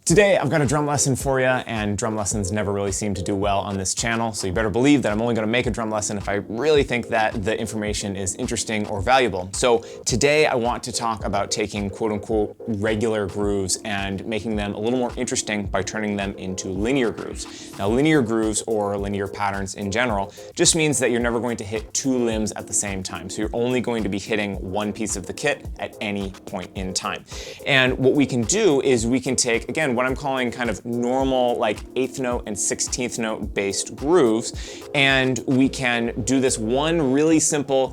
Today, I've got a drum lesson for you, and drum lessons never really seem to do well on this channel, so you better believe that I'm only gonna make a drum lesson if I really think that the information is interesting or valuable. So today, I want to talk about taking quote-unquote regular grooves and making them a little more interesting by turning them into linear grooves. Now, linear grooves, or linear patterns in general, just means that you're never going to hit two limbs at the same time. So you're only going to be hitting one piece of the kit at any point in time. And what we can do is we can take, again, what I'm calling kind of normal, like 8th note and 16th note based grooves, and we can do this one simple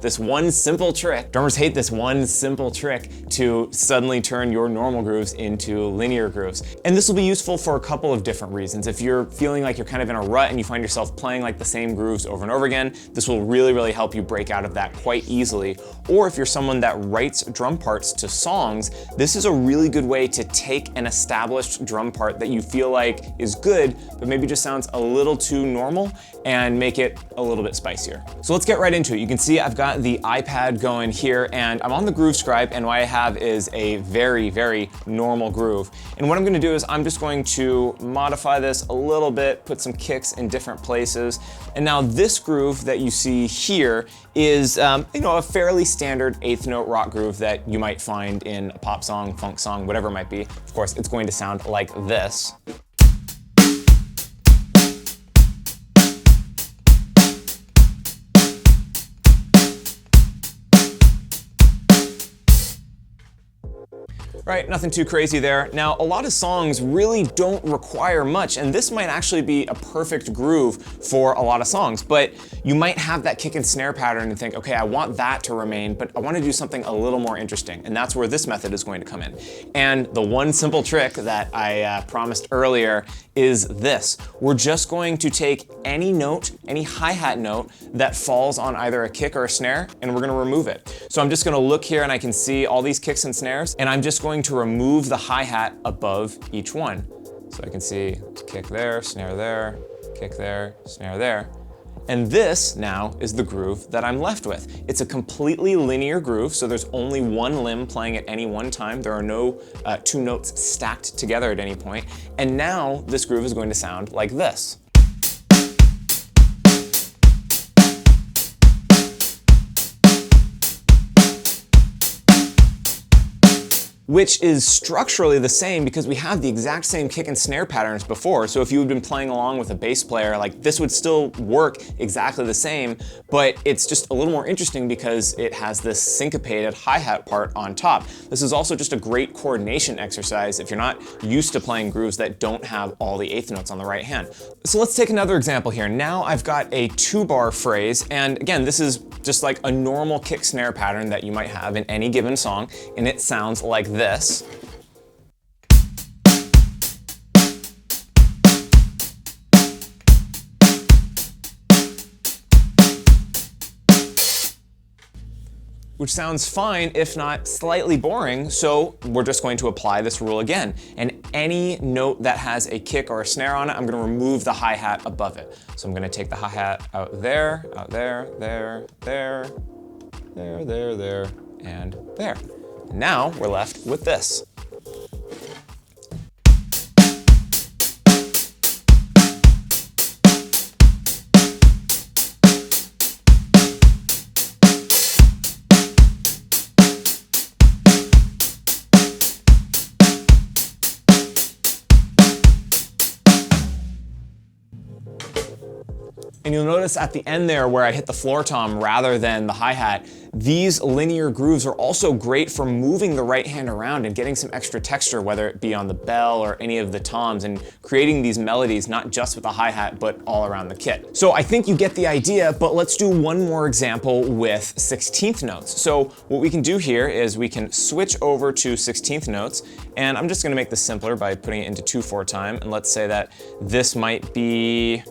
trick. Drummers hate this one simple trick to suddenly turn your normal grooves into linear grooves. And this will be useful for a couple of different reasons. If you're feeling like you're kind of in a rut and you find yourself playing like the same grooves over and over again, this will really help you break out of that quite easily. Or if you're someone that writes drum parts to songs, this is a really good way to take an established drum part that you feel like is good, but maybe just sounds a little too normal, and make it a little bit spicier. So let's get right into it. You can see I've got the iPad going here, and I'm on the Groove Scribe, and what I have is a very normal groove. And what I'm gonna do is I'm just going to modify this a little bit, put some kicks in different places. And now this groove that you see here is a fairly standard 8th note rock groove that you might find in a pop song, funk song, whatever it might be. Of course, it's going to sound like this. Right, nothing too crazy there. Now, a lot of songs really don't require much, and this might actually be a perfect groove for a lot of songs, but you might have that kick and snare pattern and think, okay, I want that to remain, but I want to do something a little more interesting, and that's where this method is going to come in. And the one simple trick that I promised earlier is this. We're just going to take any note, any hi-hat note that falls on either a kick or a snare, and we're gonna remove it. So I'm just gonna look here and I can see all these kicks and snares, and I'm just going to remove the hi-hat above each one. So I can see kick there, snare there, kick there, snare there. And this now is the groove that I'm left with. It's a completely linear groove, so there's only one limb playing at any one time. There are no two notes stacked together at any point. And now this groove is going to sound like this. Which is structurally the same because we have the exact same kick and snare patterns before. So if you had been playing along with a bass player, like this would still work exactly the same, but it's just a little more interesting because it has this syncopated hi-hat part on top. This is also just a great coordination exercise if you're not used to playing grooves that don't have all the 8th notes on the right hand. So let's take another example here. Now I've got a 2-bar phrase, and again, this is just like a normal kick snare pattern that you might have in any given song, and it sounds like this. Which sounds fine, if not slightly boring, so we're just going to apply this rule again. And any note that has a kick or a snare on it, I'm gonna remove the hi-hat above it. So I'm gonna take the hi-hat out there, there, there, there, and there. Now we're left with this. And you'll notice at the end there where I hit the floor tom rather than the hi-hat, these linear grooves are also great for moving the right hand around and getting some extra texture, whether it be on the bell or any of the toms, and creating these melodies not just with the hi-hat but all around the kit. So I think you get the idea, but let's do one more example with 16th notes. So what we can do here is we can switch over to 16th notes, and I'm just gonna make this simpler by putting it into 2/4 time, and let's say that this might be,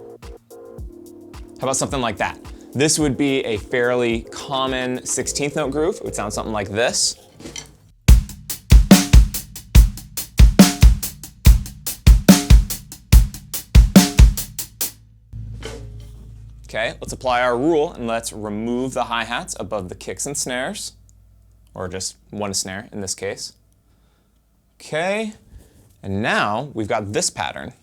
how about something like that? This would be a fairly common 16th note groove. It would sound something like this. Okay, let's apply our rule and let's remove the hi-hats above the kicks and snares, or just one snare in this case. Okay, And now we've got this pattern.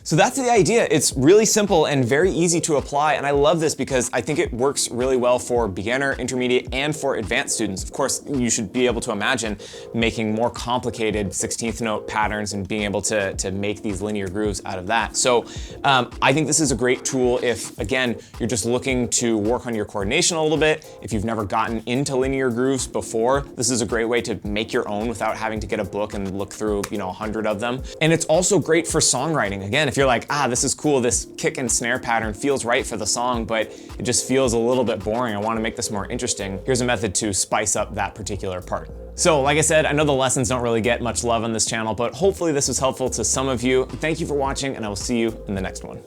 So that's the idea. It's really simple and very easy to apply, and I love this because I think it works really well for beginner, intermediate, and for advanced students. Of course, you should be able to imagine making more complicated 16th note patterns and being able to make these linear grooves out of that. So I think this is a great tool if, again, you're just looking to work on your coordination a little bit. If you've never gotten into linear grooves before, this is a great way to make your own without having to get a book and look through, 100 of them. And it's also great for songwriting. Again, if you're like, this is cool, this kick and snare pattern feels right for the song, but it just feels a little bit boring, I want to make this more interesting, here's a method to spice up that particular part. So like I said, I know the lessons don't really get much love on this channel, but hopefully this was helpful to some of you. Thank you for watching, and I will see you in the next one.